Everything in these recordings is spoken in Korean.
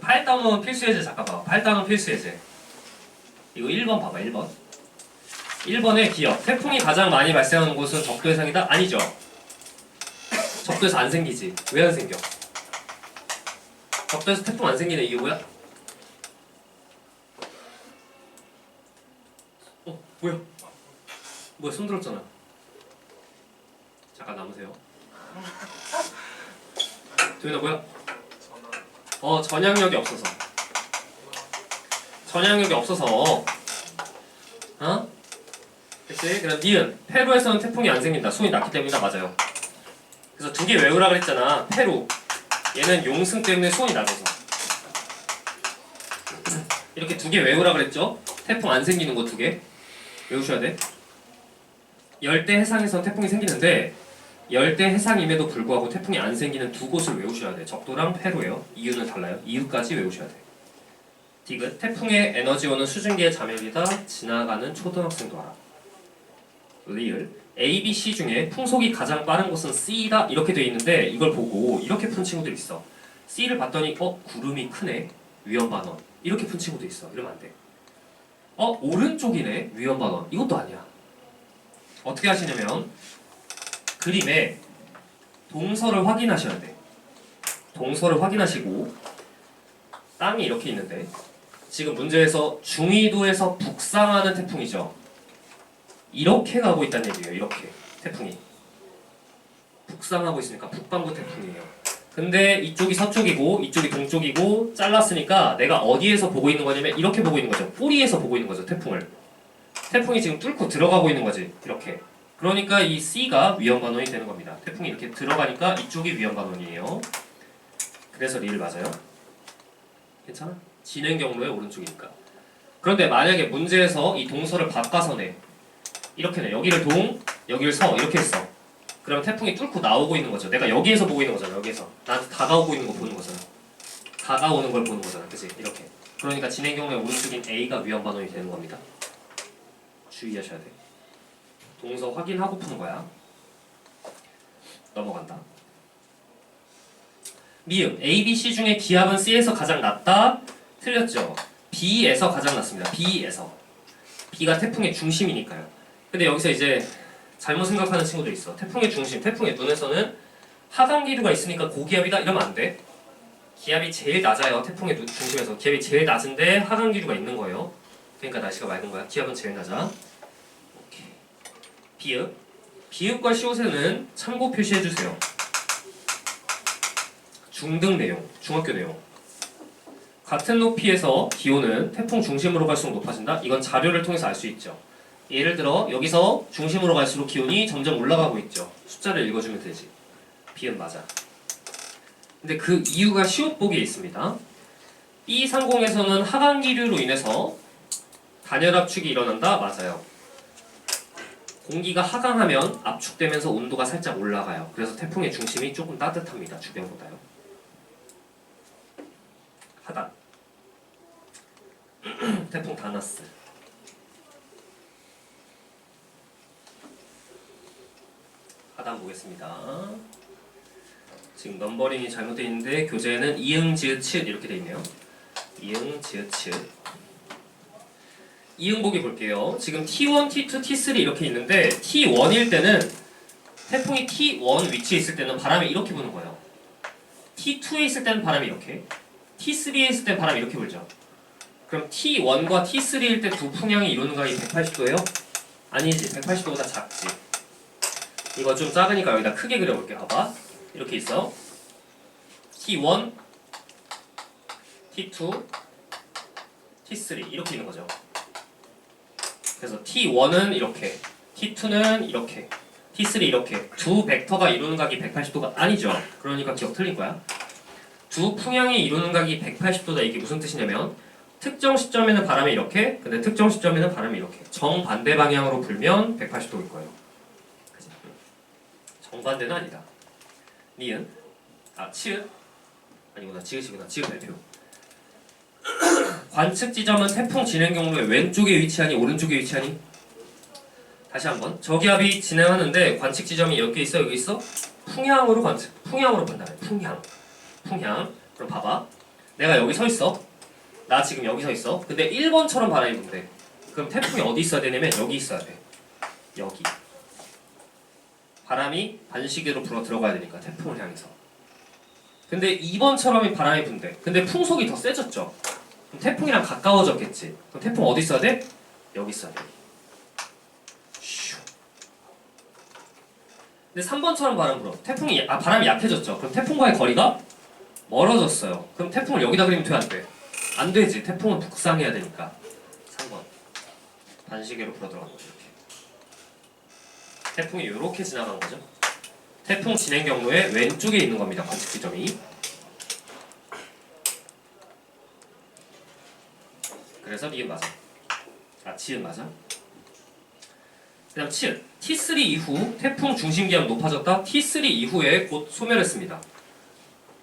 파일 다운은 필수 예제. 잠깐 봐. 파일 다운은 필수 예제. 이거 1번 봐봐. 1번. 1번의 기억. 태풍이 가장 많이 발생하는 곳은 적도 해상이다? 아니죠. 적도에서 안 생기지. 왜 안 생겨? 적도에서 태풍 안 생기는 이게 뭐야? 뭐야? 뭐야, 손 들었잖아. 잠깐 남으세요. 도현아 뭐야? 전향력이 없어서. 전향력이 없어서. 그치? 그럼 니은. 페루에서는 태풍이 안 생긴다. 수온이 낮기 때문이다. 맞아요. 그래서 두 개 외우라 그랬잖아. 페루. 얘는 용승 때문에 수온이 낮아서. 이렇게 두 개 외우라 그랬죠? 태풍 안 생기는 거 두 개. 외우셔야 돼. 열대 해상에선 태풍이 생기는데 열대 해상임에도 불구하고 태풍이 안 생기는 두 곳을 외우셔야 돼. 적도랑 페루예요. 이유는 달라요. 이유까지 외우셔야 돼. 디귿. 태풍의 에너지원은 수증기의 자멸이다. 지나가는 초등학생도 알아. 리을. A, B, C 중에 풍속이 가장 빠른 곳은 C다. 이렇게 돼 있는데 이걸 보고 이렇게 푼 친구들 있어. C를 봤더니 구름이 크네. 위험반원. 이렇게 푼 친구도 있어. 이러면 안 돼. 오른쪽이네. 위험반원. 이것도 아니야. 어떻게 하시냐면 그림에 동서를 확인하셔야 돼. 동서를 확인하시고 땅이 이렇게 있는데 지금 문제에서 중위도에서 북상하는 태풍이죠. 이렇게 가고 있다는 얘기예요. 이렇게 태풍이 북상하고 있으니까 북반구 태풍이에요. 근데 이쪽이 서쪽이고 이쪽이 동쪽이고 잘랐으니까 내가 어디에서 보고 있는 거냐면 이렇게 보고 있는 거죠. 뿌리에서 보고 있는 거죠. 태풍을. 태풍이 지금 뚫고 들어가고 있는 거지. 이렇게. 그러니까 이 C가 위험반원이 되는 겁니다. 태풍이 이렇게 들어가니까 이쪽이 위험반원이에요. 그래서 리를 맞아요. 괜찮아? 진행 경로의 오른쪽이니까. 그런데 만약에 문제에서 이 동서를 바꿔서 내. 이렇게 내. 여기를 동, 여기를 서. 이렇게 했어. 그럼 태풍이 뚫고 나오고 있는 거죠. 내가 여기에서 보고 있는 거잖아. 여기에서. 나한테 다가오고 있는 거 보는 거잖아. 다가오는 걸 보는 거잖아. 그치? 이렇게. 그러니까 진행 경로의 오른쪽인 A가 위험반원이 되는 겁니다. 주의하셔야 돼. 동서 확인하고 푸는 거야. 넘어간다. 미음. A, B, C 중에 기압은 C에서 가장 낮다? 틀렸죠. B에서 가장 낮습니다. B에서. B가 태풍의 중심이니까요. 근데 여기서 이제 잘못 생각하는 친구들 있어. 태풍의 중심, 태풍의 눈에서는 하강 기류가 있으니까 고기압이다? 이러면 안 돼. 기압이 제일 낮아요. 태풍의 중심에서. 기압이 제일 낮은데 하강 기류가 있는 거예요. 그러니까 날씨가 맑은 거야. 기압은 제일 낮아. 비읍. 비읍과 시옷에는 참고 표시해주세요. 중등 내용, 중학교 내용. 같은 높이에서 기온은 태풍 중심으로 갈수록 높아진다? 이건 자료를 통해서 알 수 있죠. 예를 들어 여기서 중심으로 갈수록 기온이 점점 올라가고 있죠. 숫자를 읽어주면 되지. 비읍 맞아. 근데 그 이유가 시옷 보기에 있습니다. B30에서는 하강 기류로 인해서 단열 압축이 일어난다? 맞아요. 공기가 하강하면 압축되면서 온도가 살짝 올라가요. 그래서 태풍의 중심이 조금 따뜻합니다. 주변보다요. 하단. 태풍 다나스. 하단 보겠습니다. 지금 넘버링이 잘못되어 있는데 교재에는 이응, 지읒, 치읒 이렇게 되어 있네요. 이응, 지읒, 치읒. 이응 보기 볼게요. 지금 T1, T2, T3 이렇게 있는데 T1일 때는 태풍이 T1 위치에 있을 때는 바람이 이렇게 부는 거예요. T2에 있을 때는 바람이 이렇게, T3에 있을 때는 바람이 이렇게 불죠. 그럼 T1과 T3일 때 두 풍향이 이루는 각이 180도예요? 아니지. 180도보다 작지. 이거 좀 작으니까 여기다 크게 그려볼게. 봐봐. 이렇게 있어. T1, T2, T3 이렇게 있는 거죠. 그래서 T1은 이렇게, T2는 이렇게, T3 이렇게 두 벡터가 이루는 각이 180도가 아니죠. 그러니까 기억 틀린 거야. 두 풍향이 이루는 각이 180도다. 이게 무슨 뜻이냐면 특정 시점에는 바람이 이렇게, 근데 특정 시점에는 바람이 이렇게 정반대 방향으로 불면 180도일 거예요. 그치? 정반대는 아니다. 니은, 치읒 아니구나. 지읒이구나. 지읒 발표. 관측 지점은 태풍 진행 경로의 왼쪽에 위치하니 오른쪽에 위치하니? 다시 한번. 저기압이 진행하는데 관측 지점이 여기 있어 여기 있어? 풍향으로 관측. 풍향으로 판단해. 풍향. 그럼 봐봐. 내가 여기 서 있어. 나 지금 여기 서 있어. 근데 1번처럼 바람이 분대. 그럼 태풍이 어디 있어야 되냐면 여기 있어야 돼. 여기. 바람이 반시계로 불어 들어가야 되니까 태풍을 향해서. 근데 2번처럼 바람이 분대. 근데 풍속이 더 세졌죠. 그럼 태풍이랑 가까워졌겠지. 그럼 태풍 어디 있어야 돼? 여기 있어야 돼. 슈. 근데 3번처럼 바람 불어. 태풍이 바람이 약해졌죠. 그럼 태풍과의 거리가 멀어졌어요. 그럼 태풍을 여기다 그리면 돼, 안 돼? 안 되지. 태풍은 북상해야 되니까. 3번. 반시계로 불어 들어가는 거죠. 이렇게. 태풍이 이렇게 지나가는 거죠. 태풍 진행 경로의 왼쪽에 있는 겁니다. 관측 지점이. 그래서 니은 맞아. 지은 맞아. 그 다음 치읓. T3 이후 태풍 중심기압 높아졌다. T3 이후에 곧 소멸했습니다.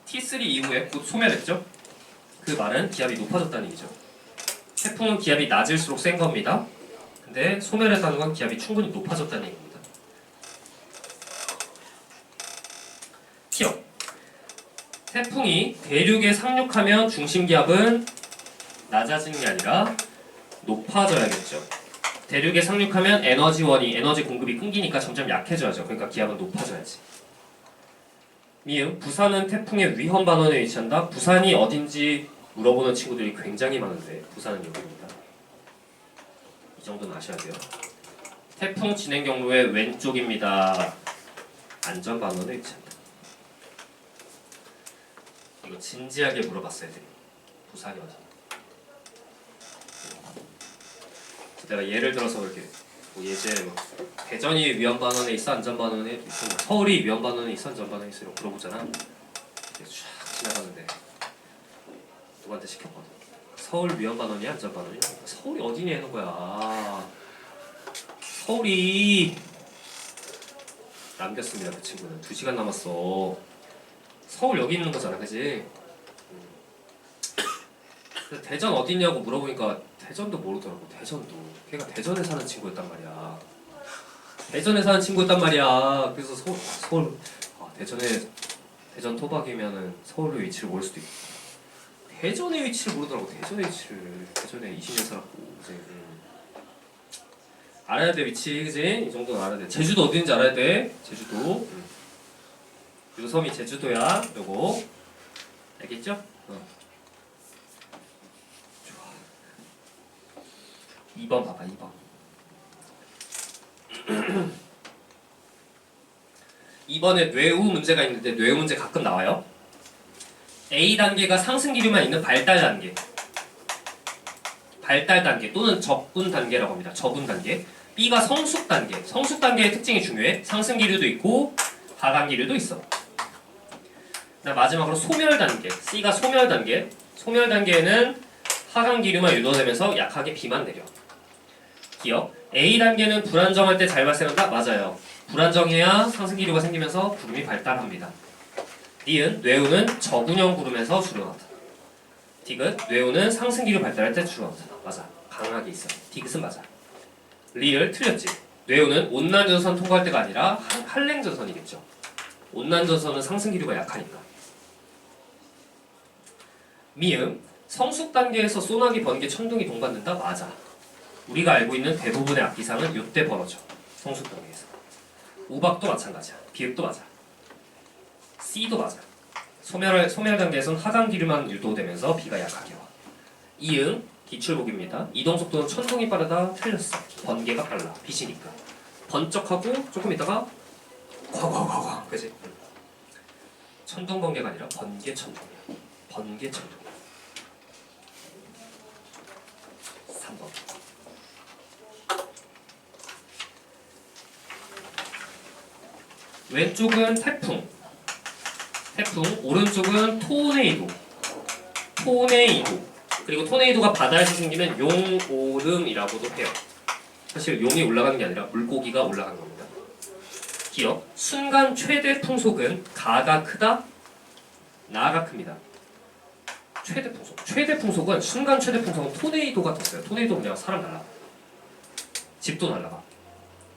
T3 이후에 곧 소멸했죠. 그 말은 기압이 높아졌다는 얘기죠. 태풍은 기압이 낮을수록 센 겁니다. 근데 소멸했다는 건 기압이 충분히 높아졌다는 얘기입니다. 기억. 태풍이 대륙에 상륙하면 중심기압은 낮아지는 게 아니라 높아져야겠죠. 대륙에 상륙하면 에너지 공급이 끊기니까 점점 약해져야죠. 그러니까 기압은 높아져야지. 미음, 부산은 태풍의 위험 반원에 위치한다. 부산이 어딘지 물어보는 친구들이 굉장히 많은데 부산은 여기입니다. 이 정도는 아셔야 돼요. 태풍 진행 경로의 왼쪽입니다. 안전 반원에 위치한다. 이거 진지하게 물어봤어야 돼요. 부산이 어디? 내가 예를 들어서 이렇게 예제 대전이 위험 반원에 있어 안전 반원에 있어 서울이 위험 반원에 있어 안전 반원에 있어 이렇게 물어보잖아. 쫙 지나가는데 누구한테 시켰거든. 서울 위험 반원이야 안전 반원이야? 서울이 어디니 하는 거야. 서울이 남겼습니다. 그 친구는 2시간 남았어. 서울 여기 있는 거잖아, 그지? 대전 어디냐고 물어보니까 대전도 모르더라고. 대전도 걔가 대전에 사는 친구였단 말이야. 대전에 사는 친구였단 말이야. 그래서 서울 대전 토박이면은 서울의 위치를 모를 수도 있고 대전의 위치를 모르더라고. 대전의 20년 살았고 그지? 알아야 돼 위치 그지? 이 정도는 알아야 돼. 제주도 어딘지 알아야 돼. 제주도 요섬이 제주도야. 요거 알겠죠? 2번 봐봐. 2번 2번에 뇌우 문제가 있는데 뇌우 문제 가끔 나와요. A 단계가 상승 기류만 있는 발달 단계 또는 접분 단계라고 합니다. 접분 단계. B가 성숙 단계. 성숙 단계의 특징이 중요해. 상승 기류도 있고 하강 기류도 있어. 마지막으로 소멸 단계. C가 소멸 단계. 소멸 단계에는 하강 기류만 유도되면서 약하게 비만 내려. 기억. A 단계는 불안정할 때 잘 발생한다? 맞아요. 불안정해야 상승 기류가 생기면서 구름이 발달합니다. 니은 뇌우는 저군형 구름에서 주로 나타나. 디귿 뇌우는 상승 기류 발달할 때 주로 나타나. 맞아. 강하게 있어. 디귿은 맞아. 리을 틀렸지. 뇌우는 온난전선 통과할 때가 아니라 한랭전선이겠죠. 온난전선은 상승 기류가 약하니까. 미음 성숙 단계에서 소나기, 번개, 천둥이 동반된다? 맞아. 우리가 알고 있는 대부분의 악기상은 이때 벌어져. 성숙 단계에서. 우박도 마찬가지야. 비읍도 맞아. C도 맞아. 소멸 단계에서는 하강 기류만 유도되면서 비가 약하게 와. 이응 기출복입니다. 이동 속도는 천둥이 빠르다? 틀렸어. 번개가 빨라. 빛이니까. 번쩍하고 조금 있다가 콱콱콱콱 그지? 천둥 번개가 아니라 번개 천둥이야. 번개 천둥이야. 3번. 왼쪽은 태풍, 오른쪽은 토네이도. 그리고 토네이도가 바다에서 생기면 용오름이라고도 해요. 사실 용이 올라가는 게 아니라 물고기가 올라가는 겁니다. 기억, 순간 최대 풍속은 가가 크다, 나가 큽니다. 최대 풍속은 순간 최대 풍속은 토네이도가 떴어요. 토네이도는 그냥 사람 날라가. 집도 날라가.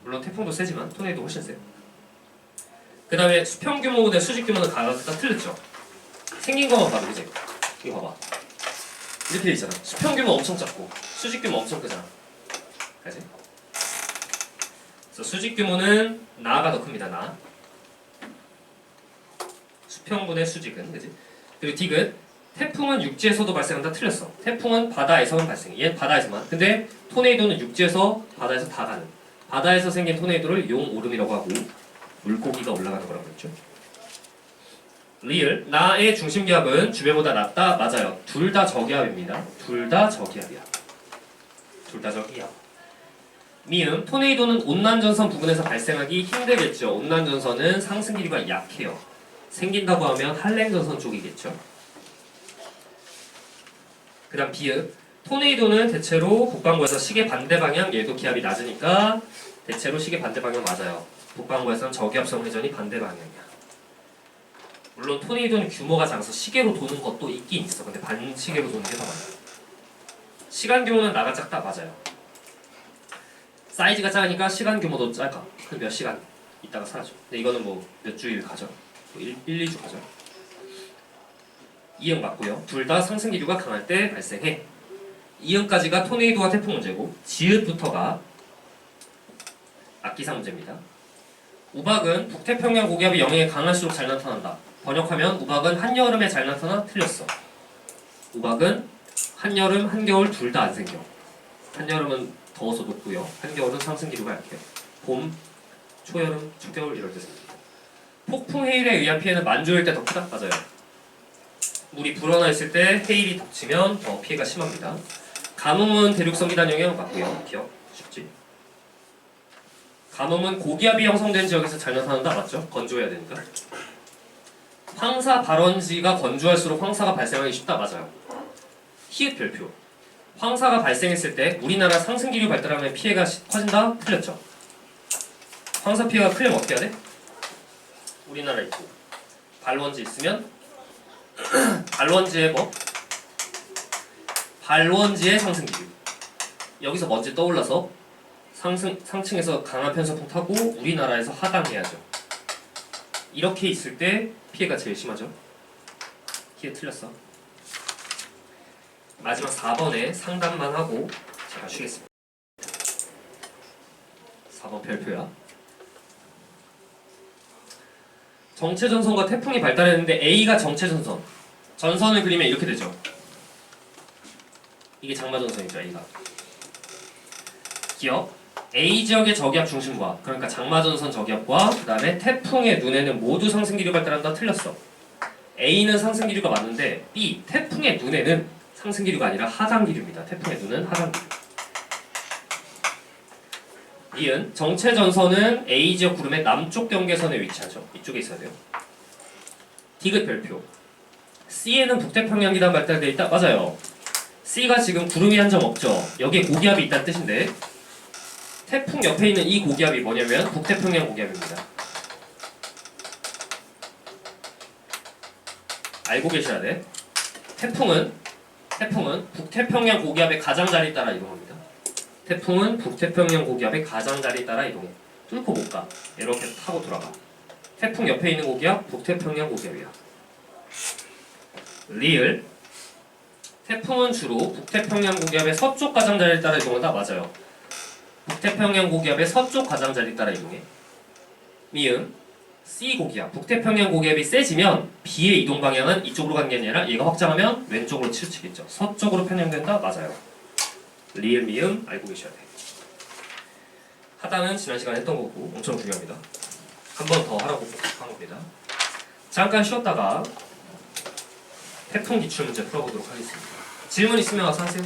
물론 태풍도 세지만 토네이도 훨씬 세요. 그 다음에 수평 규모 대 수직 규모는 가가 크다 틀렸죠. 생긴 것만 봐도 그지? 이거 봐봐. 이렇게 돼 있잖아. 수평 규모 엄청 작고 수직 규모 엄청 크잖아. 그지? 그래서 수직 규모는 나가 더 큽니다. 나. 수평분의 수직은, 그지? 그리고 디귿. 태풍은 육지에서도 발생한다. 틀렸어. 태풍은 바다에서만 발생해. 얘는 바다에서만. 근데 토네이도는 육지에서 바다에서 다 가는. 바다에서 생긴 토네이도를 용오름이라고 하고 물고기가 올라가는 거라고 했죠. 리을. 나의 중심기압은 주변보다 낮다. 맞아요. 둘 다 저기압입니다. 둘 다 저기압이야. 둘 다 저기압. 미음. 토네이도는 온난전선 부근에서 발생하기 힘들겠죠. 온난전선은 상승 기류가 약해요. 생긴다고 하면 한랭전선 쪽이겠죠. 그 다음 비읍. 토네이도는 대체로 북반구에서 시계 반대 방향, 얘도 기압이 낮으니까 대체로 시계 반대 방향 맞아요. 북반구에서는 저기압성 회전이 반대 방향이야. 물론 토네이도는 규모가 작아서 시계로 도는 것도 있긴 있어. 근데 반시계로 도는 게 더 많아요. 시간 규모는 나가 작다. 맞아요. 사이즈가 작으니까 시간 규모도 작아. 한 몇 시간 있다가 사라져. 근데 이거는 뭐 몇 주일 가죠. 뭐 1, 2주 가죠. 이응 맞고요. 둘 다 상승 기류가 강할 때 발생해. 이응까지가 토네이도와 태풍 문제고 지읒부터가 악기상 문제입니다. 우박은 북태평양 고기압이 영향이 강할수록 잘 나타난다. 번역하면 우박은 한여름에 잘 나타나. 틀렸어. 우박은 한여름, 한겨울 둘 다 안 생겨. 한여름은 더워서 높고요. 한겨울은 상승 기류가 약해요. 봄, 초여름, 초겨울 이럴 때 생깁니다. 폭풍 해일에 의한 피해는 만조일 때 더 크다? 맞아요. 물이 불어나 있을 때 해일이 덮치면 더 피해가 심합니다. 가뭄은 대륙성 기단 영향 맞고요. 기억 쉽지? 가뭄은 고기압이 형성된 지역에서 잘 나타난다. 맞죠? 건조해야 되니까. 황사 발원지가 건조할수록 황사가 발생하기 쉽다. 맞아요. 히읗 별표. 황사가 발생했을 때 우리나라 상승 기류 발달하면 피해가 커진다? 틀렸죠. 황사 피해가 크려면 어떻게 해야 돼? 우리나라 있고 발원지 있으면 발원지의 뭐? 발원지의 상승 기류. 여기서 먼지 떠올라서 상층에서 강한 편서풍 타고 우리나라에서 하강해야죠. 이렇게 있을 때 피해가 제일 심하죠. 피해 틀렸어. 마지막 4번에 상담만 하고 제가 쉬겠습니다. 4번 별표야. 정체전선과 태풍이 발달했는데 A가 정체전선. 전선을 그리면 이렇게 되죠. 이게 장마전선이죠. A가. 기억. A 지역의 저기압 중심과 그러니까 장마전선 저기압과 그 다음에 태풍의 눈에는 모두 상승기류 발달한다. 틀렸어. A는 상승기류가 맞는데 B, 태풍의 눈에는 상승기류가 아니라 하강기류입니다. 태풍의 눈은 하강기류. 이은 정체전선은 A 지역 구름의 남쪽 경계선에 위치하죠. 이쪽에 있어야 돼요. 디귿 별표. C에는 북태평양 기단 발달되어 있다. 맞아요. C가 지금 구름이 한 점 없죠. 여기에 고기압이 있다는 뜻인데 태풍 옆에 있는 이 고기압이 뭐냐면 북태평양 고기압입니다. 알고 계셔야 돼. 태풍은 북태평양 고기압의 가장자리에 따라 이동합니다. 태풍은 북태평양 고기압의 가장자리에 따라 이동해. 뚫고 못 가. 이렇게 타고 돌아가. 태풍 옆에 있는 고기압 북태평양 고기압이야. 리을. 태풍은 주로 북태평양 고기압의 서쪽 가장자리에 따라 이동한다. 맞아요. 북태평양 고기압의 서쪽 가장자리에 따라 이동해. 미음. C 고기압. 북태평양 고기압이 세지면 B의 이동 방향은 이쪽으로 가는 게 아니라 얘가 확장하면 왼쪽으로 치우치겠죠. 서쪽으로 편향된다. 맞아요. 리을 미음 알고 계셔야 돼. 하단은 지난 시간에 했던 거고 엄청 중요합니다. 한 번 더 하라고 한 겁니다. 잠깐 쉬었다가 태풍 기출 문제 풀어보도록 하겠습니다. 질문 있으면 와서 하세요.